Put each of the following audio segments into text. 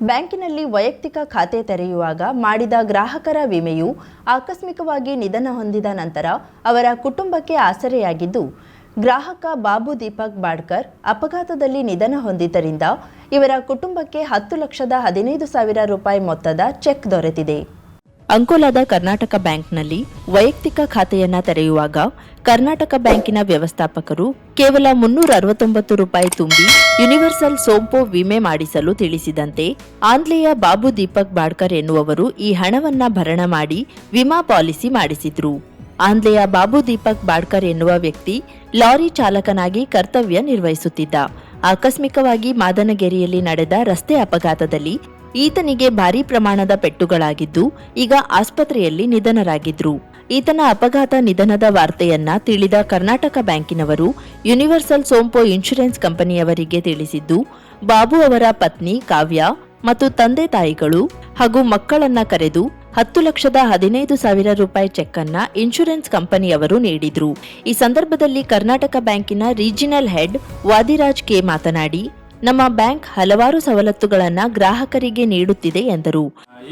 ಬ್ಯಾಂಕಿನಲ್ಲಿ ವೈಯಕ್ತಿಕ ಖಾತೆ ತೆರೆಯುವಾಗ ಮಾಡಿದ ಗ್ರಾಹಕರ ವಿಮೆಯು ಆಕಸ್ಮಿಕವಾಗಿ ನಿಧನ ಹೊಂದಿದ ನಂತರ ಅವರ ಕುಟುಂಬಕ್ಕೆ ಆಸರೆಯಾಗಿದ್ದು, ಗ್ರಾಹಕ ಬಾಬು ದೀಪಕ್ ಬಾಡ್ಕರ್ ಅಪಘಾತದಲ್ಲಿ ನಿಧನ ಹೊಂದಿದ್ದರಿಂದ ಇವರ ಕುಟುಂಬಕ್ಕೆ 10,15,000 ರೂಪಾಯಿ ಮೊತ್ತದ ಚೆಕ್ ದೊರೆತಿದೆ. ಅಂಕೋಲಾದ ಕರ್ನಾಟಕ ಬ್ಯಾಂಕ್ನಲ್ಲಿ ವೈಯಕ್ತಿಕ ಖಾತೆಯನ್ನ ತೆರೆಯುವಾಗ ಕರ್ನಾಟಕ ಬ್ಯಾಂಕಿನ ವ್ಯವಸ್ಥಾಪಕರು ಕೇವಲ 369 ರೂಪಾಯಿ ತುಂಬಿ ಯೂನಿವರ್ಸಲ್ ಸೋಂಪು ವಿಮೆ ಮಾಡಿಸಲು ತಿಳಿಸಿದಂತೆ ಆಂಧ್ಲೆಯ ಬಾಬು ದೀಪಕ್ ಬಾಡ್ಕರ್ ಎನ್ನುವವರು ಈ ಹಣವನ್ನ ಭರಣ ಮಾಡಿ ವಿಮಾ ಪಾಲಿಸಿ ಮಾಡಿಸಿದ್ರು. ಆಂಧ್ಲೆಯ ಬಾಬು ದೀಪಕ್ ಬಾಡ್ಕರ್ ಎನ್ನುವ ವ್ಯಕ್ತಿ ಲಾರಿ ಚಾಲಕನಾಗಿ ಕರ್ತವ್ಯ ನಿರ್ವಹಿಸುತ್ತಿದ್ದ. ಆಕಸ್ಮಿಕವಾಗಿ ಮಾದನಗೆರೆಯಲ್ಲಿ ನಡೆದ ರಸ್ತೆ ಅಪಘಾತದಲ್ಲಿ ಈತನಿಗೆ ಭಾರೀ ಪ್ರಮಾಣದ ಪೆಟ್ಟುಗಳಾಗಿದ್ದು, ಈಗ ಆಸ್ಪತ್ರೆಯಲ್ಲಿ ನಿಧನರಾಗಿದ್ರು. ಈತನ ಅಪಘಾತ ನಿಧನದ ವಾರ್ತೆಯನ್ನ ತಿಳಿದ ಕರ್ನಾಟಕ ಬ್ಯಾಂಕಿನವರು ಯೂನಿವರ್ಸಲ್ ಸೋಂಪು ಇನ್ಶೂರೆನ್ಸ್ ಕಂಪನಿಯವರಿಗೆ ತಿಳಿಸಿದ್ದು, ಬಾಬು ಅವರ ಪತ್ನಿ ಕಾವ್ಯ ಮತ್ತು ತಂದೆ ತಾಯಿಗಳು ಹಾಗೂ ಮಕ್ಕಳನ್ನ ಕರೆದು 10,15,000 ರೂಪಾಯಿ ಚೆಕ್ ಅನ್ನ ಇನ್ಶೂರೆನ್ಸ್ ಕಂಪನಿಯವರು ನೀಡಿದ್ರು. ಈ ಸಂದರ್ಭದಲ್ಲಿ ಕರ್ನಾಟಕ ಬ್ಯಾಂಕಿನ ರೀಜಿನಲ್ ಹೆಡ್ ವಾದಿರಾಜ್ ಕೆ ಮಾತನಾಡಿ, ನಮ್ಮ ಬ್ಯಾಂಕ್ ಹಲವಾರು ಸವಲತ್ತುಗಳನ್ನ ಗ್ರಾಹಕರಿಗೆ ನೀಡುತ್ತಿದೆ ಎಂದರು.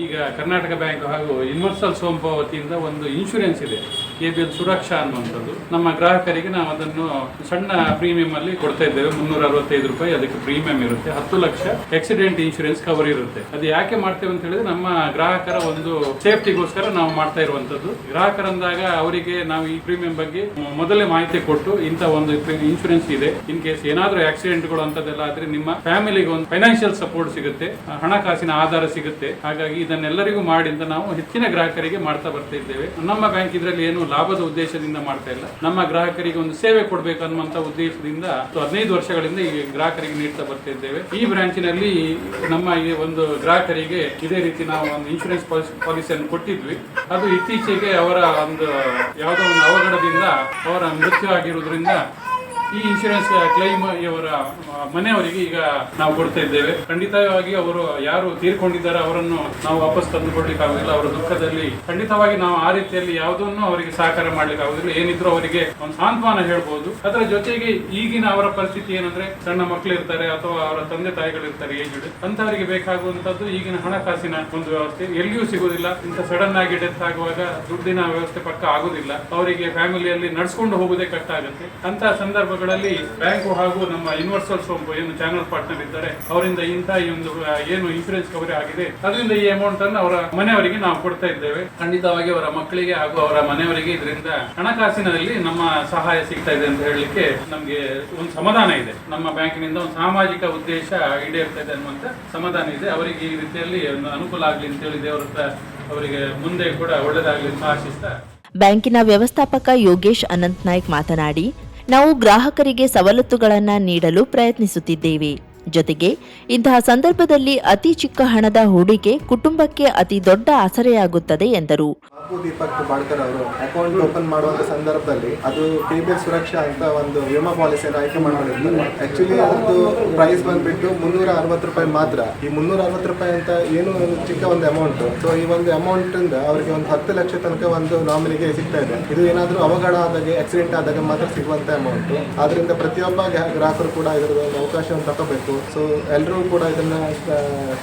ಈಗ ಕರ್ನಾಟಕ ಬ್ಯಾಂಕ್ ಹಾಗೂ ಯೂನಿವರ್ಸಲ್ ಸೋಂಪು ವತಿಯಿಂದ ಒಂದು ಇನ್ಶೂರೆನ್ಸ್ ಇದೆ, KBL ಸುರಕ್ಷಾ ಅನ್ನುವಂಥದ್ದು. ನಮ್ಮ ಗ್ರಾಹಕರಿಗೆ ನಾವು ಅದನ್ನು ಸಣ್ಣ ಪ್ರೀಮಿಯಂ ಅಲ್ಲಿ ಕೊಡ್ತಾ ಇದ್ದೇವೆ. 365 ರೂಪಾಯಿ ಅದಕ್ಕೆ ಪ್ರೀಮಿಯಂ ಇರುತ್ತೆ. 10 ಲಕ್ಷ ಆಕ್ಸಿಡೆಂಟ್ ಇನ್ಶೂರೆನ್ಸ್ ಕವರ್ ಇರುತ್ತೆ. ಅದು ಯಾಕೆ ಮಾಡ್ತೇವೆ ಅಂತ ಹೇಳಿದ್ರೆ ನಮ್ಮ ಗ್ರಾಹಕರ ಒಂದು ಸೇಫ್ಟಿಗೋಸ್ಕರ ನಾವು ಮಾಡ್ತಾ ಇರುವಂತದ್ದು. ಗ್ರಾಹಕರಂದಾಗ ಅವರಿಗೆ ನಾವು ಈ ಪ್ರೀಮಿಯಂ ಬಗ್ಗೆ ಮೊದಲೇ ಮಾಹಿತಿ ಕೊಟ್ಟು ಇಂಥ ಒಂದು ಇನ್ಶೂರೆನ್ಸ್ ಇದೆ, ಇನ್ ಕೇಸ್ ಏನಾದ್ರೂ ಆಕ್ಸಿಡೆಂಟ್ಗಳು ಅಂತದೆಲ್ಲ ಆದ್ರೆ ನಿಮ್ಮ ಫ್ಯಾಮಿಲಿಗೆ ಒಂದು ಫೈನಾನ್ಷಿಯಲ್ ಸಪೋರ್ಟ್ ಸಿಗುತ್ತೆ, ಹಣಕಾಸಿನ ಆಧಾರ ಸಿಗುತ್ತೆ. ಹಾಗಾಗಿ ಇದನ್ನೆಲ್ಲರಿಗೂ ಮಾಡಿ ಅಂತ ನಾವು ಹೆಚ್ಚಿನ ಗ್ರಾಹಕರಿಗೆ ಮಾಡ್ತಾ ಬರ್ತಾ ಇದ್ದೇವೆ. ನಮ್ಮ ಬ್ಯಾಂಕ್ ಇದರಲ್ಲಿ ಏನು ಲಾಭದ ಉದ್ದೇಶದಿಂದ ಮಾಡ್ತಾ ಇಲ್ಲ, ನಮ್ಮ ಗ್ರಾಹಕರಿಗೆ ಒಂದು ಸೇವೆ ಕೊಡಬೇಕು ಅನ್ನುವಂತ ಉದ್ದೇಶದಿಂದ 15 ವರ್ಷಗಳಿಂದ ಈ ಗ್ರಾಹಕರಿಗೆ ನೀಡ್ತಾ ಬರ್ತಾ ಇದ್ದೇವೆ. ಈ ಬ್ರಾಂಚಿನಲ್ಲಿ ನಮ್ಮ ಈ ಒಂದು ಗ್ರಾಹಕರಿಗೆ ಇದೇ ರೀತಿ ನಾವು ಒಂದು ಇನ್ಶೂರೆನ್ಸ್ ಪಾಲಿಸಿಯನ್ನು ಕೊಟ್ಟಿದ್ವಿ. ಅದು ಇತ್ತೀಚೆಗೆ ಅವರ ಒಂದು ಯಾವುದೋ ಒಂದು ಅವಘಡದಿಂದ ಅವರ ಮೃತ್ಯು ಆಗಿರುವುದರಿಂದ ಈ ಇನ್ಶೂರೆನ್ಸ್ ಕ್ಲೈಮ್ ಇವರ ಮನೆಯವರಿಗೆ ಈಗ ನಾವು ಕೊಡ್ತಾ ಇದ್ದೇವೆ. ಖಂಡಿತವಾಗಿ ಅವರು ಯಾರು ತೀರ್ಕೊಂಡಿದ್ದಾರೆ ಅವರನ್ನು ನಾವು ವಾಪಸ್ ತಂದುಕೊಡ್ಲಿಕ್ಕೆ ಆಗುದಿಲ್ಲ. ಅವರ ದುಃಖದಲ್ಲಿ ಖಂಡಿತವಾಗಿ ನಾವು ಆ ರೀತಿಯಲ್ಲಿ ಯಾವುದನ್ನು ಅವರಿಗೆ ಸಹಕಾರ ಮಾಡ್ಲಿಕ್ಕೆ ಆಗುದಿಲ್ಲ. ಏನಿದ್ರು ಅವರಿಗೆ ಒಂದು ಸಾಂತ್ವನ ಹೇಳ್ಬೋದು. ಅದರ ಜೊತೆಗೆ ಈಗಿನ ಅವರ ಪರಿಸ್ಥಿತಿ ಏನಂದ್ರೆ ಸಣ್ಣ ಮಕ್ಕಳು ಇರ್ತಾರೆ ಅಥವಾ ಅವರ ತಂದೆ ತಾಯಿಗಳು ಇರ್ತಾರೆ ಏಜ್ಡ್, ಅಂತವರಿಗೆ ಬೇಕಾಗುವಂತದ್ದು ಈಗಿನ ಹಣಕಾಸಿನ ಒಂದು ವ್ಯವಸ್ಥೆ ಎಲ್ಲಿಯೂ ಸಿಗುವುದಿಲ್ಲ. ಇಂಥ ಸಡನ್ ಆಗಿ ಡೆತ್ ಆಗುವಾಗ ದುಡ್ಡಿನ ವ್ಯವಸ್ಥೆ ಪಕ್ಕ ಆಗುದಿಲ್ಲ. ಅವರಿಗೆ ಫ್ಯಾಮಿಲಿಯಲ್ಲಿ ನಡ್ಸ್ಕೊಂಡು ಹೋಗುವುದೇ ಕಷ್ಟ ಆಗುತ್ತೆ. ಅಂತ ಸಂದರ್ಭ ಬ್ಯಾಂಕು ಹಾಗೂ ನಮ್ಮ ಯೂನಿವರ್ಸಲ್ ಸೋಂಪು ಏನು ಚಾನಲ್ ಪಾರ್ಟ್ನರ್ ಇದ್ದಾರೆ ಅವರಿಂದ ಇಂಥ ಈ ಒಂದು ಏನು ಇನ್ಶೂರೆನ್ಸ್ ಕವರ್ ಆಗಿದೆ ಅದರಿಂದ ಈ ಅಮೌಂಟ್ ಅನ್ನು ಅವರ ಮನೆಯವರಿಗೆ ನಾವು ಕೊಡ್ತಾ ಇದ್ದೇವೆ. ಖಂಡಿತವಾಗಿ ಅವರ ಮಕ್ಕಳಿಗೆ ಹಾಗೂ ಅವರ ಮನೆಯವರಿಗೆ ಇದರಿಂದ ಹಣಕಾಸಿನಲ್ಲಿ ನಮ್ಮ ಸಹಾಯ ಸಿಗ್ತಾ ಇದೆ ಅಂತ ಹೇಳಲಿಕ್ಕೆ ನಮಗೆ ಒಂದು ಸಮಾಧಾನ ಇದೆ. ನಮ್ಮ ಬ್ಯಾಂಕಿನಿಂದ ಒಂದು ಸಾಮಾಜಿಕ ಉದ್ದೇಶ ಈಡೇರ್ತಾ ಇದೆ ಅನ್ನುವಂತ ಸಮಾಧಾನ ಇದೆ. ಅವರಿಗೆ ಈ ರೀತಿಯಲ್ಲಿ ಒಂದು ಅನುಕೂಲ ಆಗಲಿ ಅಂತ ಹೇಳಿ ದೇವರ ಹತ್ರ ಅವರಿಗೆ ಮುಂದೆ ಕೂಡ ಒಳ್ಳೆದಾಗಲಿ ಅಂತ ಆಶಿಸ್ತಾ ಬ್ಯಾಂಕಿನ ವ್ಯವಸ್ಥಾಪಕ ಯೋಗೇಶ್ ಅನಂತ್ ನಾಯ್ಕ್ ಮಾತನಾಡಿ, ನಾವು ಗ್ರಾಹಕರಿಗೆ ಸವಲತ್ತುಗಳನ್ನು ನೀಡಲು ಪ್ರಯತ್ನಿಸುತ್ತಿದ್ದೇವೆ. ಜೊತೆಗೆ ಇಂತಹ ಸಂದರ್ಭದಲ್ಲಿ ಅತಿ ಚಿಕ್ಕ ಹಣದ ಹೂಡಿಕೆ ಕುಟುಂಬಕ್ಕೆ ಅತಿ ದೊಡ್ಡ ಆಸರೆಯಾಗುತ್ತದೆ ಎಂದರು. ಬಾಬು ದೀಪಕ್ ಬಾಡ್ಕರ್ ಅವರು ಅಕೌಂಟ್ ಓಪನ್ ಮಾಡುವಂತ ಸಂದರ್ಭದಲ್ಲಿ ಅದು KBL ಸುರಕ್ಷಾ ಅಂತ ಒಂದು ವಿಮಾ ಪಾಲಿಸಿಯನ್ನು ಆಯ್ಕೆ ಮಾಡಿಕೊಂಡಿರ್ತಾರೆ. ಆಕ್ಚುಲಿ ಅದರದ್ದು ಪ್ರೈಸ್ ಬಂದ್ಬಿಟ್ಟು 360 ರೂಪಾಯಿ ಮಾತ್ರ. ಈ 360 ರೂಪಾಯಿ ಅಂತ ಏನು ಚಿಕ್ಕ ಒಂದು ಅಮೌಂಟ್. ಸೊ ಈ ಒಂದು ಅಮೌಂಟ್ ಇಂದ ಅವರಿಗೆ ಒಂದು 10 ಲಕ್ಷ ತನಕ ಒಂದು ನಾಮಿನಿಗೆ ಸಿಗ್ತಾ ಇದೆ. ಇದು ಏನಾದರೂ ಅವಘಡ ಆದಾಗ ಆಕ್ಸಿಡೆಂಟ್ ಆದಾಗ ಮಾತ್ರ ಸಿಗುವಂತ ಅಮೌಂಟ್. ಆದ್ರಿಂದ ಪ್ರತಿಯೊಬ್ಬ ಗ್ರಾಹಕರು ಕೂಡ ಇದರ ಒಂದು ಅವಕಾಶವನ್ನು ತಗೋಬೇಕು. ಸೊ ಎಲ್ಲರೂ ಕೂಡ ಇದನ್ನ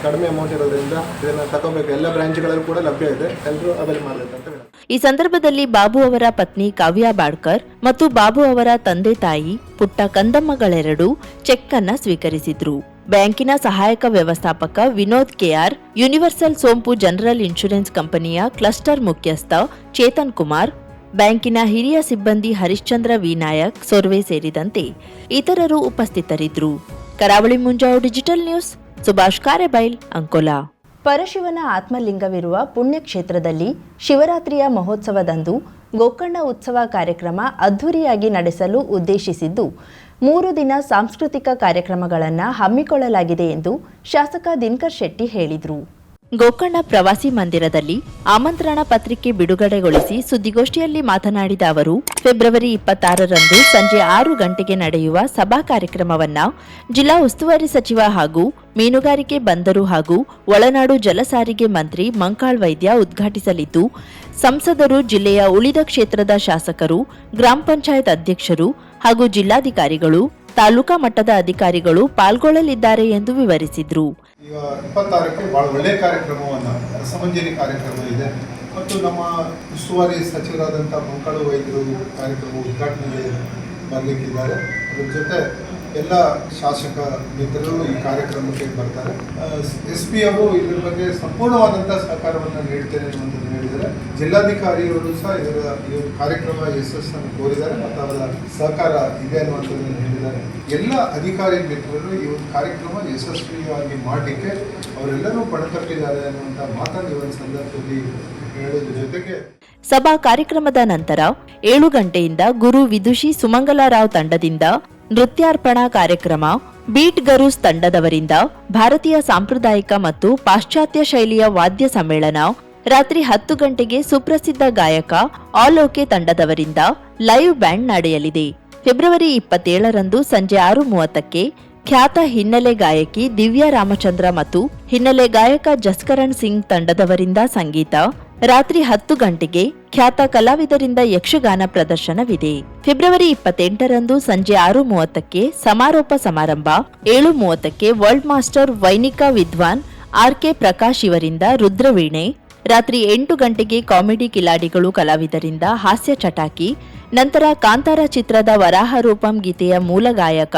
ಕಡಿಮೆ ಅಮೌಂಟ್ ಇರೋದ್ರಿಂದ ಇದನ್ನ ತಗೋಬೇಕು. ಎಲ್ಲ ಬ್ರಾಂಚ್ಗಳಲ್ಲೂ ಕೂಡ ಲಭ್ಯ ಇದೆ, ಎಲ್ಲರೂ ಅವೈಲ್ ಮಾಡಬೇಕು ಅಂತ ಹೇಳಿ. ಈ ಸಂದರ್ಭದಲ್ಲಿ ಬಾಬು ಅವರ ಪತ್ನಿ ಕಾವ್ಯ ಬಾಡ್ಕರ್ ಮತ್ತು ಬಾಬು ಅವರ ತಂದೆ ತಾಯಿ ಪುಟ್ಟ ಕಂದಮ್ಮಗಳೆರಡು ಚೆಕ್ ಅನ್ನ ಸ್ವೀಕರಿಸಿದ್ರು. ಬ್ಯಾಂಕಿನ ಸಹಾಯಕ ವ್ಯವಸ್ಥಾಪಕ ವಿನೋದ್ ಕೆಆರ್, ಯೂನಿವರ್ಸಲ್ ಸೋಂಪು ಜನರಲ್ ಇನ್ಶೂರೆನ್ಸ್ ಕಂಪನಿಯ ಕ್ಲಸ್ಟರ್ ಮುಖ್ಯಸ್ಥ ಚೇತನ್ ಕುಮಾರ್, ಬ್ಯಾಂಕಿನ ಹಿರಿಯ ಸಿಬ್ಬಂದಿ ಹರಿಶ್ಚಂದ್ರ ವಿನಾಯಕ್ ಸೊರ್ವೆ ಸೇರಿದಂತೆ ಇತರರು ಉಪಸ್ಥಿತರಿದ್ದರು. Karavali Munjavu digital news, Subhash Karebail, Ankola. ಪರಶಿವನ ಆತ್ಮಲಿಂಗವಿರುವ ಪುಣ್ಯಕ್ಷೇತ್ರದಲ್ಲಿ ಶಿವರಾತ್ರಿಯ ಮಹೋತ್ಸವದಂದು ಗೋಕರ್ಣ ಉತ್ಸವ ಕಾರ್ಯಕ್ರಮ ಅದ್ಧೂರಿಯಾಗಿ ನಡೆಸಲು ಉದ್ದೇಶಿಸಿದ್ದು 3 ದಿನ ಸಾಂಸ್ಕೃತಿಕ ಕಾರ್ಯಕ್ರಮಗಳನ್ನು ಹಮ್ಮಿಕೊಳ್ಳಲಾಗಿದೆ ಎಂದು ಶಾಸಕ ದಿನಕರ್ ಶೆಟ್ಟಿ ಹೇಳಿದರು. ಗೋಕರ್ಣ ಪ್ರವಾಸಿ ಮಂದಿರದಲ್ಲಿ ಆಮಂತ್ರಣ ಪತ್ರಿಕೆ ಬಿಡುಗಡೆಗೊಳಿಸಿ ಸುದ್ದಿಗೋಷ್ಠಿಯಲ್ಲಿ ಮಾತನಾಡಿದ ಅವರು, ಫೆಬ್ರವರಿ 26ರಂದು ಸಂಜೆ 6 ಗಂಟೆಗೆ ನಡೆಯುವ ಸಭಾ ಕಾರ್ಯಕ್ರಮವನ್ನು ಜಿಲ್ಲಾ ಉಸ್ತುವಾರಿ ಸಚಿವ ಹಾಗೂ ಮೀನುಗಾರಿಕೆ ಬಂದರು ಹಾಗೂ ಒಳನಾಡು ಜಲಸಾರಿಗೆ ಮಂತ್ರಿ ಮಂಕಾಳ್ ವೈದ್ಯ ಉದ್ಘಾಟಿಸಲಿದ್ದು, ಸಂಸದರು, ಜಿಲ್ಲೆಯ ಉಳಿದ ಕ್ಷೇತ್ರದ ಶಾಸಕರು, ಗ್ರಾಮ ಪಂಚಾಯತ್ ಅಧ್ಯಕ್ಷರು ಹಾಗೂ ಜಿಲ್ಲಾಧಿಕಾರಿಗಳು ತಾಲೂಕಾ ಮಟ್ಟದ ಅಧಿಕಾರಿಗಳು ಪಾಲ್ಗೊಳ್ಳಲಿದ್ದಾರೆ ಎಂದು ವಿವರಿಸಿದರು. ಈಗ 26ಕ್ಕೆ ಭಾಳ ಒಳ್ಳೆಯ ಕಾರ್ಯಕ್ರಮವನ್ನು ರಸಮಂಜರಿ ಕಾರ್ಯಕ್ರಮ ಇದೆ ಮತ್ತು ನಮ್ಮ ಉಸ್ತುವಾರಿ ಸಚಿವರಾದಂಥ ಮಂಕಾಳು ವೈದ್ಯರು ಕಾರ್ಯಕ್ರಮ ಉದ್ಘಾಟನೆಗೆ ಬರಲಿಕ್ಕಿದ್ದಾರೆ. ಅದರ ಜೊತೆ ಎಲ್ಲ ಶಾಸಕ ಮಿತ್ರರು ಈ ಕಾರ್ಯಕ್ರಮಕ್ಕೆ ಬರ್ತಾರೆ. SP ಅವರು ಇದ್ರ ಬಗ್ಗೆ ಸಂಪೂರ್ಣವಾದಂಥ ಸಹಕಾರವನ್ನು ನೀಡ್ತೇನೆ ಅನ್ನುವಂಥದ್ದು ಹೇಳಿದ್ದಾರೆ. ಜಿಲ್ಲಾಧಿಕಾರಿಯವರು ಸಹ ಈ ಕಾರ್ಯಕ್ರಮ ಯಶಸ್ಸನ್ನು ಕೋರಿದ್ದಾರೆ ಮತ್ತು ಅವರ ಸಹಕಾರ ಇದೆ ಅನ್ನುವಂಥದ್ದನ್ನು ಹೇಳಿದ್ದಾರೆ. ಎಲ್ಲ ಅಧಿಕಾರಿ ಮಿತ್ರರು ಈ ಒಂದು ಕಾರ್ಯಕ್ರಮ ಯಶಸ್ವಿಯಾಗಿ ಮಾಡಲಿಕ್ಕೆ ಅವರೆಲ್ಲರೂ ಪಣತೊಟ್ಟಿದ್ದಾರೆ ಅನ್ನುವಂಥ ಮಾತನ್ನು ಈ ಒಂದು ಸಂದರ್ಭದಲ್ಲಿ ಹೇಳೋದ್ರ ಜೊತೆಗೆ ಸಭಾ ಕಾರ್ಯಕ್ರಮದ ನಂತರ 7 ಗಂಟೆಯಿಂದ ಗುರು ವಿದುಷಿ ಸುಮಂಗಲರಾವ್ ತಂಡದಿಂದ ನೃತ್ಯಾರ್ಪಣಾ ಕಾರ್ಯಕ್ರಮ, ಬೀಟ್ ಗರೂಸ್ ತಂಡದವರಿಂದ ಭಾರತೀಯ ಸಾಂಪ್ರದಾಯಿಕ ಮತ್ತು ಪಾಶ್ಚಾತ್ಯ ಶೈಲಿಯ ವಾದ್ಯ ಸಮ್ಮೇಳನ, ರಾತ್ರಿ 10 ಗಂಟೆಗೆ ಸುಪ್ರಸಿದ್ಧ ಗಾಯಕ ಆಲೋಕೆ ತಂಡದವರಿಂದ ಲೈವ್ ಬ್ಯಾಂಡ್ ನಡೆಯಲಿದೆ. ಫೆಬ್ರವರಿ 27ರಂದು ಸಂಜೆ 6:30ಕ್ಕೆ ಖ್ಯಾತ ಹಿನ್ನೆಲೆ ಗಾಯಕಿ ದಿವ್ಯಾ ರಾಮಚಂದ್ರ ಮತ್ತು ಹಿನ್ನೆಲೆ ಗಾಯಕ ಜಸ್ಕರಣ್ ಸಿಂಗ್ ತಂಡದವರಿಂದ ಸಂಗೀತ, ರಾತ್ರಿ 10 ಗಂಟೆಗೆ ಖ್ಯಾತ ಕಲಾವಿದರಿಂದ ಯಕ್ಷಗಾನ ಪ್ರದರ್ಶನವಿದೆ. ಫೆಬ್ರವರಿ 28ರಂದು ಸಂಜೆ 6:30ಕ್ಕೆ ಸಮಾರೋಪ ಸಮಾರಂಭ, 7:30ಕ್ಕೆ ವರ್ಲ್ಡ್ ಮಾಸ್ಟರ್ ವೈನಿಕಾ ವಿದ್ವಾನ್ RK ಪ್ರಕಾಶ್ ಇವರಿಂದ ರುದ್ರವೀಣೆ, ರಾತ್ರಿ 8 ಗಂಟೆಗೆ ಕಾಮಿಡಿ ಕಿಲಾಡಿಗಳು ಕಲಾವಿದರಿಂದ ಹಾಸ್ಯ ಚಟಾಕಿ, ನಂತರ ಕಾಂತಾರ ಚಿತ್ರದ ವರಾಹ ರೂಪಂ ಗೀತೆಯ ಮೂಲ ಗಾಯಕ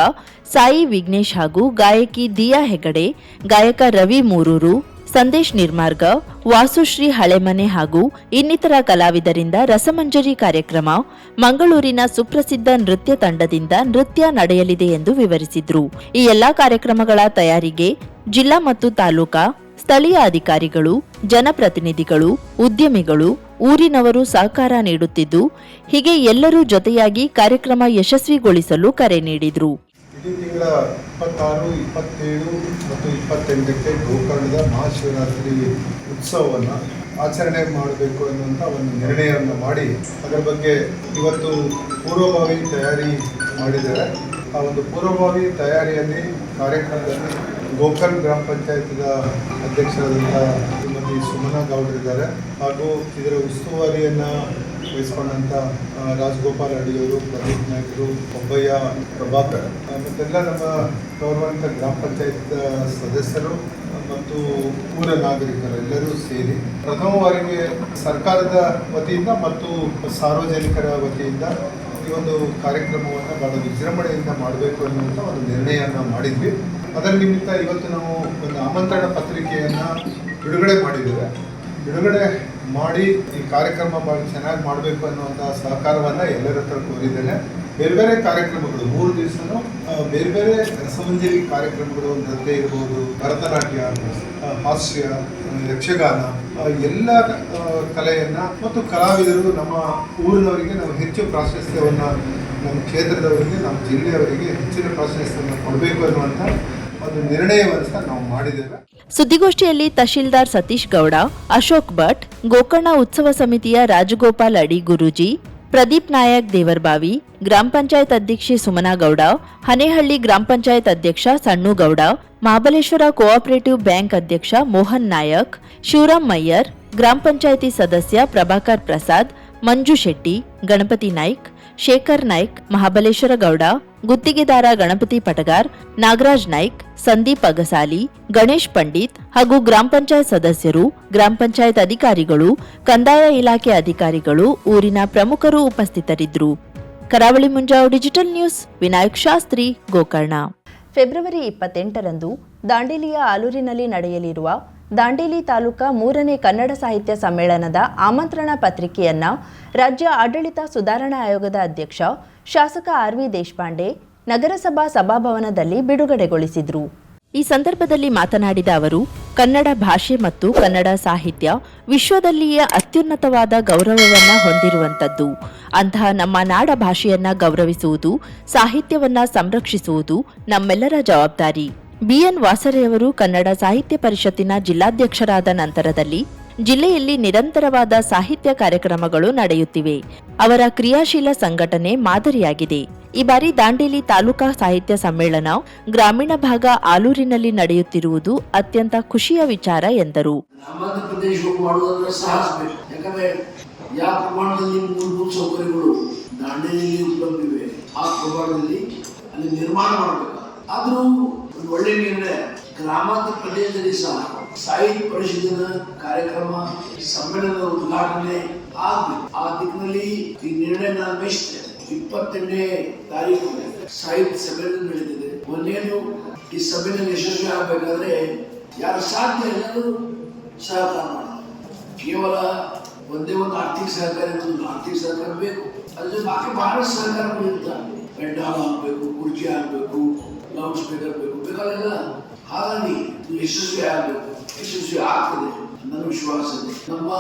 ಸಾಯಿ ವಿಘ್ನೇಶ್ ಹಾಗೂ ಗಾಯಕಿ ದಿಯಾ ಹೆಗಡೆ, ಗಾಯಕ ರವಿ ಮೂರೂರು, ಸಂದೇಶ್ ನಿರ್ಮಾರ್ಗ, ವಾಸುಶ್ರೀ ಹಳೆಮನೆ ಹಾಗೂ ಇನ್ನಿತರ ಕಲಾವಿದರಿಂದ ರಸಮಂಜರಿ ಕಾರ್ಯಕ್ರಮ, ಮಂಗಳೂರಿನ ಸುಪ್ರಸಿದ್ಧ ನೃತ್ಯ ತಂಡದಿಂದ ನೃತ್ಯ ನಡೆಯಲಿದೆ ಎಂದು ವಿವರಿಸಿದ್ರು. ಈ ಎಲ್ಲಾ ಕಾರ್ಯಕ್ರಮಗಳ ತಯಾರಿಗೆ ಜಿಲ್ಲಾ ಮತ್ತು ತಾಲೂಕಾ ಸ್ಥಳೀಯ ಅಧಿಕಾರಿಗಳು, ಜನಪ್ರತಿನಿಧಿಗಳು, ಉದ್ಯಮಿಗಳು, ಊರಿನವರು ಸಹಕಾರ ನೀಡುತ್ತಿದ್ದು, ಹೀಗೆ ಎಲ್ಲರೂ ಜೊತೆಯಾಗಿ ಕಾರ್ಯಕ್ರಮ ಯಶಸ್ವಿಗೊಳಿಸಲು ಕರೆ ನೀಡಿದ್ರು. ಇಡೀ ತಿಂಗಳ 26, 27 ಮತ್ತು 28ಕ್ಕೆ ಗೋಕರ್ಣದ ಮಹಾಶಿವರಾತ್ರಿ ಉತ್ಸವವನ್ನು ಆಚರಣೆ ಮಾಡಬೇಕು ಅನ್ನುವಂಥ ಒಂದು ನಿರ್ಣಯವನ್ನು ಮಾಡಿ ಅದರ ಬಗ್ಗೆ ಇವತ್ತು ಪೂರ್ವಭಾವಿ ತಯಾರಿ ಮಾಡಿದ್ದಾರೆ. ಆ ಒಂದು ಪೂರ್ವಭಾವಿ ತಯಾರಿಯಲ್ಲಿ ಕಾರ್ಯಕ್ರಮದಲ್ಲಿ ಗೋಕರ್ಣ ಗ್ರಾಮ ಪಂಚಾಯತ್ನ ಅಧ್ಯಕ್ಷರಾದಂಥ ಶ್ರೀಮತಿ ಸುಮನಾ ಗೌಡರಿದ್ದಾರೆ ಹಾಗೂ ಇದರ ಉಸ್ತುವಾರಿಯನ್ನು ವಹಿಸ್ಕೊಂಡಂಥ ರಾಜಗೋಪಾಲ್ ಅಡಿಯವರು, ಪ್ರದೀಪ್ ನಾಯ್ಕರು, ಒಬ್ಬಯ್ಯ ಪ್ರಭಾಕರ್ ಮತ್ತೆಲ್ಲ ನಮ್ಮ ಗೌರವಾನ್ವಿತ ಗ್ರಾಮ ಪಂಚಾಯತ್ ಸದಸ್ಯರು ಮತ್ತು ಊರ ನಾಗರಿಕರೆಲ್ಲರೂ ಸೇರಿ ಪ್ರಥಮ ಬಾರಿಗೆ ಸರ್ಕಾರದ ವತಿಯಿಂದ ಮತ್ತು ಸಾರ್ವಜನಿಕರ ವತಿಯಿಂದ ಈ ಒಂದು ಕಾರ್ಯಕ್ರಮವನ್ನು ಬಹಳ ವಿಜೃಂಭಣೆಯಿಂದ ಮಾಡಬೇಕು ಅನ್ನುವಂಥ ಒಂದು ನಿರ್ಣಯವನ್ನು ಮಾಡಿದ್ವಿ. ಅದರ ನಿಮಿತ್ತ ಇವತ್ತು ನಾವು ಒಂದು ಆಮಂತ್ರಣ ಪತ್ರಿಕೆಯನ್ನು ಬಿಡುಗಡೆ ಮಾಡಿದ್ದೇವೆ. ಬಿಡುಗಡೆ ಮಾಡಿ ಈ ಕಾರ್ಯಕ್ರಮ ಭಾಳ ಚೆನ್ನಾಗಿ ಮಾಡಬೇಕು ಅನ್ನುವಂಥ ಸಹಕಾರವನ್ನು ಎಲ್ಲರ ಹತ್ರ ಕೋರಿದ್ದೇನೆ. ಬೇರೆ ಬೇರೆ ಕಾರ್ಯಕ್ರಮಗಳು 3 ದಿವಸನೂ ಬೇರೆ ಬೇರೆ ರಸಮಂಜರಿ ಕಾರ್ಯಕ್ರಮಗಳು, ನೃತ್ಯ ಇರ್ಬೋದು, ಭರತನಾಟ್ಯ, ಹಾಸ್ಯ, ಯಕ್ಷಗಾನ, ಎಲ್ಲ ಕಲೆಯನ್ನು ಮತ್ತು ಕಲಾವಿದರು ನಮ್ಮ ಊರಿನವರಿಗೆ ನಾವು ಹೆಚ್ಚು ಪ್ರಾಶಸ್ತ್ಯವನ್ನು, ನಮ್ಮ ಕ್ಷೇತ್ರದವರಿಗೆ, ನಮ್ಮ ಜಿಲ್ಲೆಯವರಿಗೆ ಹೆಚ್ಚಿನ ಪ್ರಾಶಸ್ತ್ಯವನ್ನು ಕೊಡಬೇಕು ಅನ್ನುವಂಥ ಒಂದು ನಿರ್ಣಯವನ್ನು ಸಹ ನಾವು ಮಾಡಿದ್ದೇವೆ. ಸುದ್ದಿಗೋಷ್ಠಿಯಲ್ಲಿ ತಹಶೀಲ್ದಾರ್ ಸತೀಶ್ ಗೌಡ, ಅಶೋಕ್ ಭಟ್, ಗೋಕರ್ಣ ಉತ್ಸವ ಸಮಿತಿಯ ರಾಜಗೋಪಾಲ್ ಅಡಿ ಗುರೂಜಿ, ಪ್ರದೀಪ್ ನಾಯಕ್ ದೇವರ್ಬಾವಿ, ಗ್ರಾಮ ಪಂಚಾಯತ್ ಅಧ್ಯಕ್ಷೆ ಸುಮನಾ ಗೌಡ, ಹನೇಹಳ್ಳಿ ಗ್ರಾಮ ಪಂಚಾಯತ್ ಅಧ್ಯಕ್ಷ ಸಣ್ಣುಗೌಡ, ಮಹಾಬಲೇಶ್ವರ ಕೋಆಪರೇಟಿವ್ ಬ್ಯಾಂಕ್ ಅಧ್ಯಕ್ಷ ಮೋಹನ್ ನಾಯಕ್, ಶಿವರಾಮ್ ಮಯ್ಯರ್, ಗ್ರಾಮ ಪಂಚಾಯಿತಿ ಸದಸ್ಯ ಪ್ರಭಾಕರ್ ಪ್ರಸಾದ್, ಮಂಜು ಶೆಟ್ಟಿ, ಗಣಪತಿ ನಾಯ್ಕ್, ಶೇಖರ್ ನಾಯ್ಕ್, ಮಹಾಬಲೇಶ್ವರ ಗೌಡ, ಗುತ್ತಿಗೆದಾರ ಗಣಪತಿ ಪಟಗಾರ್, ನಾಗರಾಜ್ ನಾಯ್ಕ್, ಸಂದೀಪ್ ಅಗಸಾಲಿ, ಗಣೇಶ್ ಪಂಡಿತ್ ಹಾಗೂ ಗ್ರಾಮ ಪಂಚಾಯತ್ ಸದಸ್ಯರು, ಗ್ರಾಮ ಪಂಚಾಯತ್ ಅಧಿಕಾರಿಗಳು, ಕಂದಾಯ ಇಲಾಖೆ ಅಧಿಕಾರಿಗಳು, ಊರಿನ ಪ್ರಮುಖರು ಉಪಸ್ಥಿತರಿದ್ದರು. Karavali Munjavu digital news, Vinayak Shastri, Gokarna. February 28ರಂದು ದಾಂಡೇಲಿಯ ಆಲೂರಿನಲ್ಲಿ ನಡೆಯಲಿರುವ ದಾಂಡೇಲಿ ತಾಲೂಕಾ 3ನೇ ಕನ್ನಡ ಸಾಹಿತ್ಯ ಸಮ್ಮೇಳನದ ಆಮಂತ್ರಣ ಪತ್ರಿಕೆಯನ್ನ ರಾಜ್ಯ ಆಡಳಿತ ಸುಧಾರಣಾ ಆಯೋಗದ ಅಧ್ಯಕ್ಷ ಶಾಸಕ RV ದೇಶಪಾಂಡೆ ನಗರಸಭಾ ಸಭಾಭವನದಲ್ಲಿ ಬಿಡುಗಡೆಗೊಳಿಸಿದರು. ಈ ಸಂದರ್ಭದಲ್ಲಿ ಮಾತನಾಡಿದ ಅವರು, ಕನ್ನಡ ಭಾಷೆ ಮತ್ತು ಕನ್ನಡ ಸಾಹಿತ್ಯ ವಿಶ್ವದಲ್ಲಿಯೇ ಅತ್ಯುನ್ನತವಾದ ಗೌರವವನ್ನ ಹೊಂದಿರುವಂತದ್ದು. ಅಂತಹ ನಮ್ಮ ನಾಡ ಭಾಷೆಯನ್ನ ಗೌರವಿಸುವುದು, ಸಾಹಿತ್ಯವನ್ನ ಸಂರಕ್ಷಿಸುವುದು ನಮ್ಮೆಲ್ಲರ ಜವಾಬ್ದಾರಿ. BN ವಾಸರೆಯವರು ಕನ್ನಡ ಸಾಹಿತ್ಯ ಪರಿಷತ್ತಿನ ಜಿಲ್ಲಾಧ್ಯಕ್ಷರಾದ ನಂತರದಲ್ಲಿ ಜಿಲ್ಲೆಯಲ್ಲಿ ನಿರಂತರವಾದ ಸಾಹಿತ್ಯ ಕಾರ್ಯಕ್ರಮಗಳು ನಡೆಯುತ್ತಿವೆ. ಅವರ ಕ್ರಿಯಾಶೀಲ ಸಂಘಟನೆ ಮಾದರಿಯಾಗಿದೆ. ಈ ಬಾರಿ ದಾಂಡೇಲಿ ತಾಲೂಕಾ ಸಾಹಿತ್ಯ ಸಮ್ಮೇಳನ ಗ್ರಾಮೀಣ ಭಾಗ ಆಲೂರಿನಲ್ಲಿ ನಡೆಯುತ್ತಿರುವುದು ಅತ್ಯಂತ ಖುಷಿಯ ವಿಚಾರ ಎಂದರು. ಮೂಲಭೂತ ಸೌಕರ್ಯಗಳು ದಾಂಡೇಲಿಯಲ್ಲಿ ಉಪಲಬ್ಧಿವೆ. ಆ ಪ್ರಮಾಣದಲ್ಲಿ ಅಲ್ಲಿ ನಿರ್ಮಾಣ ಮಾಡಬೇಕು. ಆದ್ರೂ ಒಂದು ಒಳ್ಳೆ ನಿರ್ಣಯ. ಗ್ರಾಮಾಂತರ ಪ್ರದೇಶದಲ್ಲಿ ಸಹ ಸಾಹಿತ್ಯ ಪರಿಷತ್ತಿನ ಕಾರ್ಯಕ್ರಮ ಸಮ್ಮೇಳನದ ಉದ್ಘಾಟನೆ ಆಗಬೇಕು. ಆ ದಿಕ್ಕಿನಲ್ಲಿ ಈ ನಿರ್ಣಯ ನಾನು ಮೆಚ್ಚಿದೆ. 28ನೇ ತಾರೀಕು ಸಾಹಿತ್ಯ ಸಮ್ಮೇಳನ ನಡೆದಿದೆ. ಒಂದೇನು, ಈ ಸಮ್ಮೇಳನ ಯಶಸ್ವಿ ಆಗಬೇಕಾದ್ರೆ ಯಾರು ಸಾಧ್ಯ ಎಲ್ಲರೂ ಸಹಕಾರ ಮಾಡಬೇಕು. ಕೇವಲ ಒಂದೇ ಒಂದು ಆರ್ಥಿಕ ಸಹಕಾರ ಇರುವುದು, ಆರ್ಥಿಕ ಸಹಕಾರ ಬೇಕು. ಅದ್ರ ಬಾಕಿ ಬಹಳ ಸಹಕಾರಗಳು ಇರ್ತಾರೆ. ಪೆಂಡಾಲ್ ಆಗಬೇಕು, ಕುರ್ಚಿ ಆಗಬೇಕು, ಲೌಡ್ ಸ್ಪೀಕರ್ ಬೇಕು, ಬೇಕಾಗಿಲ್ಲ. ಹಾಗಾಗಿ ಯಶಸ್ವಿ ಆಗಬೇಕು, ಯಶಸ್ವಿ ಆಗ್ತದೆ ನನ್ನ ವಿಶ್ವಾಸ ಇದೆ. ನಮ್ಮ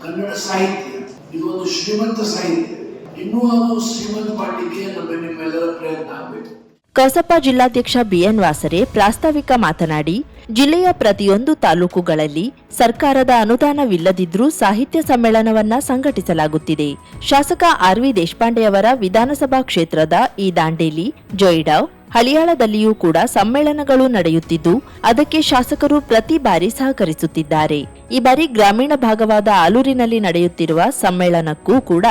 ಕನ್ನಡ ಸಾಹಿತ್ಯ ಇದು ಒಂದು ಶ್ರೀಮಂತ ಸಾಹಿತ್ಯ. ಇನ್ನೂ ಅದು ಶ್ರೀಮಂತ ಮಾಡಲಿಕ್ಕೆ ನಿಮ್ಮೆಲ್ಲರ ಪ್ರಯತ್ನ ಆಗಬೇಕು. ಕಸಾಪ ಜಿಲ್ಲಾಧ್ಯಕ್ಷ ಬಿಎನ್ ವಾಸರೆ ಪ್ರಾಸ್ತಾವಿಕ ಮಾತನಾಡಿ, ಜಿಲ್ಲೆಯ ಪ್ರತಿಯೊಂದು ತಾಲೂಕುಗಳಲ್ಲಿ ಸರ್ಕಾರದ ಅನುದಾನವಿಲ್ಲದಿದ್ರೂ ಸಾಹಿತ್ಯ ಸಮ್ಮೇಳನವನ್ನ ಸಂಘಟಿಸಲಾಗುತ್ತಿದೆ. ಶಾಸಕ ಆರ್ವಿ ದೇಶಪಾಂಡೆಯವರ ವಿಧಾನಸಭಾ ಕ್ಷೇತ್ರದ ಈ ದಾಂಡೇಲಿ, ಜೊಯ್ಡಾ, ಹಳಿಯಾಳದಲ್ಲಿಯೂ ಕೂಡ ಸಮ್ಮೇಳನಗಳು ನಡೆಯುತ್ತಿದ್ದು ಅದಕ್ಕೆ ಶಾಸಕರು ಪ್ರತಿ ಬಾರಿ ಸಹಕರಿಸುತ್ತಿದ್ದಾರೆ. ಈ ಬಾರಿ ಗ್ರಾಮೀಣ ಭಾಗವಾದ ಆಲೂರಿನಲ್ಲಿ ನಡೆಯುತ್ತಿರುವ ಸಮ್ಮೇಳನಕ್ಕೂ ಕೂಡ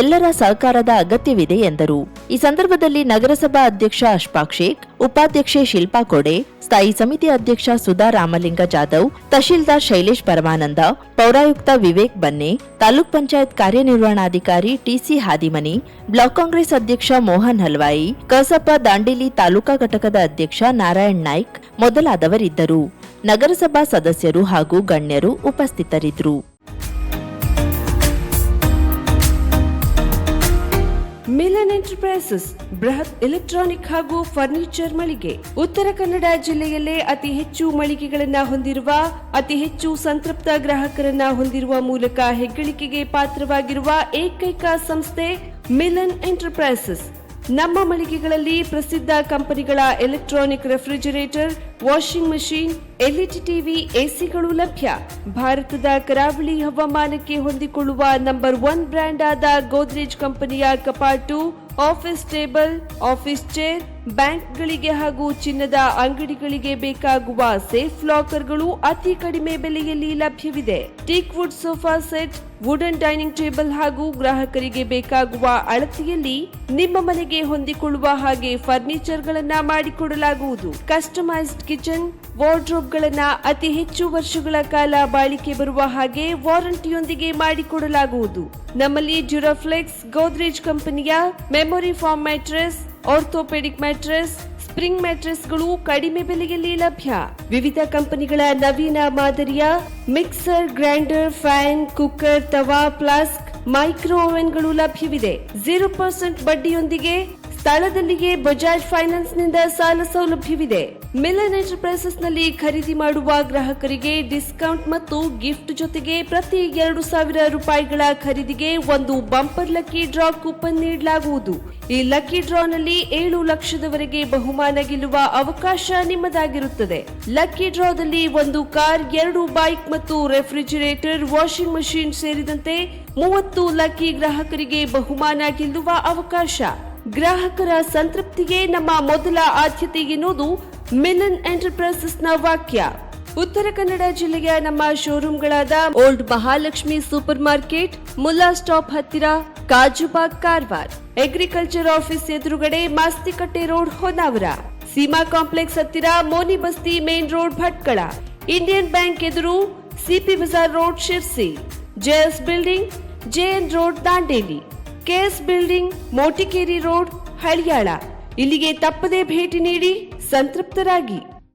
ಎಲ್ಲರ ಸಹಕಾರದ ಅಗತ್ಯವಿದೆ ಎಂದರು. ಈ ಸಂದರ್ಭದಲ್ಲಿ ನಗರಸಭಾ ಅಧ್ಯಕ್ಷ ಅಶ್ಫಾಕ್ ಶೇಖ್, ಉಪಾಧ್ಯಕ್ಷೆ ಶಿಲ್ಪಾ ಕೊಡೆ, ಸ್ಥಾಯಿ ಸಮಿತಿ ಅಧ್ಯಕ್ಷ ಸುಧಾ ರಾಮಲಿಂಗ ಜಾಧವ್, ತಹಶೀಲ್ದಾರ್ ಶೈಲೇಶ್ ಪರಮಾನಂದ, ಪೌರಾಯುಕ್ತ ವಿವೇಕ್ ಬನ್ನೆ, ತಾಲೂಕ್ ಪಂಚಾಯತ್ ಕಾರ್ಯನಿರ್ವಹಣಾಧಿಕಾರಿ ಟಿಸಿ ಹಾದಿಮನಿ, ಬ್ಲಾಕ್ ಕಾಂಗ್ರೆಸ್ ಅಧ್ಯಕ್ಷ ಮೋಹನ್ ಹಲ್ವಾಯಿ, ಕಸಾಪ ದಾಂಡೇಲಿ ತಾಲೂಕಾ ಘಟಕದ ಅಧ್ಯಕ್ಷ ನಾರಾಯಣ್ ನಾಯ್ಕ್ ಮೊದಲಾದವರಿದ್ದರು. ನಗರಸಭಾ ಸದಸ್ಯರು ಹಾಗೂ ಗಣ್ಯರು ಉಪಸ್ಥಿತರಿದ್ದರು. ಮಿಲನ್ ಎಂಟರ್ಪ್ರೈಸಸ್ ಬೃಹತ್ ಎಲೆಕ್ಟ್ರಾನಿಕ್ ಹಾಗೂ ಫರ್ನಿಚರ್ ಮಳಿಗೆ. ಉತ್ತರ ಕನ್ನಡ ಜಿಲ್ಲೆಯಲ್ಲೇ ಅತಿ ಹೆಚ್ಚು ಮಳಿಗೆಗಳನ್ನ ಹೊಂದಿರುವ, ಅತಿ ಹೆಚ್ಚು ಸಂತೃಪ್ತ ಗ್ರಾಹಕರನ್ನ ಹೊಂದಿರುವ ಮೂಲಕ ಹೆಗ್ಗಳಿಕೆಗೆ ಪಾತ್ರವಾಗಿರುವ ಏಕೈಕ ಸಂಸ್ಥೆ ಮಿಲನ್ ಎಂಟರ್ಪ್ರೈಸಸ್. ನಮ್ಮ ಮಳಿಗೆಗಳಲ್ಲಿ ಪ್ರಸಿದ್ಧ ಕಂಪನಿಗಳ electronic refrigerator, washing machine, LED TV, ಎಸಿಗಳು ಲಭ್ಯ. ಭಾರತದ ಕರಾವಳಿ ಹವಾಮಾನಕ್ಕೆ ಹೊಂದಿಕೊಳ್ಳುವ ನಂಬರ್ 1 ಬ್ರ್ಯಾಂಡ್ ಆದ ಗೋದ್ರೇಜ್ ಕಂಪನಿಯ ಕಪಾಟು, ಆಫೀಸ್ ಟೇಬಲ್, ಆಫೀಸ್ ಚೇರ್, ಬ್ಯಾಂಕ್ಗಳಿಗೆ ಹಾಗೂ ಚಿನ್ನದ ಅಂಗಡಿಗಳಿಗೆ ಬೇಕಾಗುವ ಸೇಫ್ ಲಾಕರ್ಗಳು ಅತಿ ಕಡಿಮೆ ಬೆಲೆಯಲ್ಲಿ ಲಭ್ಯವಿದೆ. Teak wood sofa set, wooden dining table ಹಾಗೂ ಗ್ರಾಹಕರಿಗೆ ಬೇಕಾಗುವ ಅಳತೆಯಲ್ಲಿ ನಿಮ್ಮ ಮನೆಗೆ ಹೊಂದಿಕೊಳ್ಳುವ ಹಾಗೆ ಫರ್ನಿಚರ್ ಗಳನ್ನ ಮಾಡಿಕೊಡಲಾಗುವುದು. ಕಸ್ಟಮೈಸ್ಡ್ ಕಿಚನ್, ವಾರ್ಡ್ರೋಬ್ ಗಳನ್ನ ಅತಿ ಹೆಚ್ಚು ವರ್ಷಗಳ ಕಾಲ ಬಾಳಿಕೆ ಬರುವ ಹಾಗೆ ವಾರಂಟಿಯೊಂದಿಗೆ ಮಾಡಿಕೊಡಲಾಗುವುದು. ನಮ್ಮಲ್ಲಿ ಡ್ಯೂರಾಫ್ಲೆಕ್ಸ್, ಗೋದ್ರೇಜ್ ಕಂಪನಿಯ memory foam mattress, orthopaedic mattress, spring ಮ್ಯಾಟ್ರೆಸ್ಗಳು ಕಡಿಮೆ ಬೆಲೆಯಲ್ಲಿ ಲಭ್ಯ. ವಿವಿಧ ಕಂಪನಿಗಳ ನವೀನ ಮಾದರಿಯ ಮಿಕ್ಸರ್, ಗ್ರೈಂಡರ್, ಫ್ಯಾನ್, ಕುಕ್ಕರ್, ತವಾ, ಫ್ಲಾಸ್ಕ್, ಮೈಕ್ರೋ ಓವೆನ್ಗಳು ಲಭ್ಯವಿದೆ. 0% ಬಡ್ಡಿಯೊಂದಿಗೆ ಸ್ಥಳದಲ್ಲಿಯೇ ಬಜಾಜ್ ಫೈನಾನ್ಸ್ ನಿಂದ ಸಾಲ ಸೌಲಭ್ಯವಿದೆ. ಮಿಲನ್ ಎಂಟರ್ಪ್ರೈಸಸ್ ನಲ್ಲಿ ಖರೀದಿ ಮಾಡುವ ಗ್ರಾಹಕರಿಗೆ ಡಿಸ್ಕೌಂಟ್ ಮತ್ತು ಗಿಫ್ಟ್ ಜೊತೆಗೆ ಪ್ರತಿ 2,000 ರೂಪಾಯಿಗಳ ಖರೀದಿಗೆ ಒಂದು ಬಂಪರ್ ಲಕ್ಕಿ ಡ್ರಾ ಕೂಪನ್ ನೀಡಲಾಗುವುದು. ಈ ಲಕ್ಕಿ ಡ್ರಾನಲ್ಲಿ 7 ಲಕ್ಷದವರೆಗೆ ಬಹುಮಾನ ಗೆಲ್ಲುವ ಅವಕಾಶ ನಿಮ್ಮದಾಗಿರುತ್ತದೆ. ಲಕ್ಕಿ ಡ್ರಾದಲ್ಲಿ 1 ಕಾರ್, 2 ಬೈಕ್ ಮತ್ತು ರೆಫ್ರಿಜರೇಟರ್, ವಾಷಿಂಗ್ ಮಷೀನ್ ಸೇರಿದಂತೆ 30 ಲಕ್ಕಿ ಗ್ರಾಹಕರಿಗೆ ಬಹುಮಾನ ಗೆಲ್ಲುವ ಅವಕಾಶ. ಗ್ರಾಹಕರ ಸಂತೃಪ್ತಿಗೆ ನಮ್ಮ ಮೊದಲ ಆದ್ಯತೆ ಎನ್ನುವುದು ಮಿಲನ್ ಎಂಟರ್ಪ್ರೈಸಸ್ ನ ವಾಕ್ಯ. ಉತ್ತರ ಕನ್ನಡ ಜಿಲ್ಲೆಯ ನಮ್ಮ ಶೋರೂಮ್ಗಳಾದ old Mahalakshmi super market, Mulla stop ಹತ್ತಿರ, ಕಾಜುಬಾಗ್, ಕಾರವಾರ, ಅಗ್ರಿಕಲ್ಚರ್ ಆಫೀಸ್ ಎದುರುಗಡೆ, ಮಾಸ್ತಿಕಟ್ಟೆ ರೋಡ್, ಹೊನ್ನಾವರ, ಸೀಮಾ ಕಾಂಪ್ಲೆಕ್ಸ್ ಹತ್ತಿರ, Moni Basti main road, Bhatkal, Indian bank ಎದುರು, CP Bazar road, Sirsi, JS building, JN road, Dandeli, KS building, Motikeri road, Haliyal. ಇಲ್ಲಿಗೆ ತಪ್ಪದೇ ಭೇಟಿ ನೀಡಿ ಸಂತೃಪ್ತರಾಗಿ.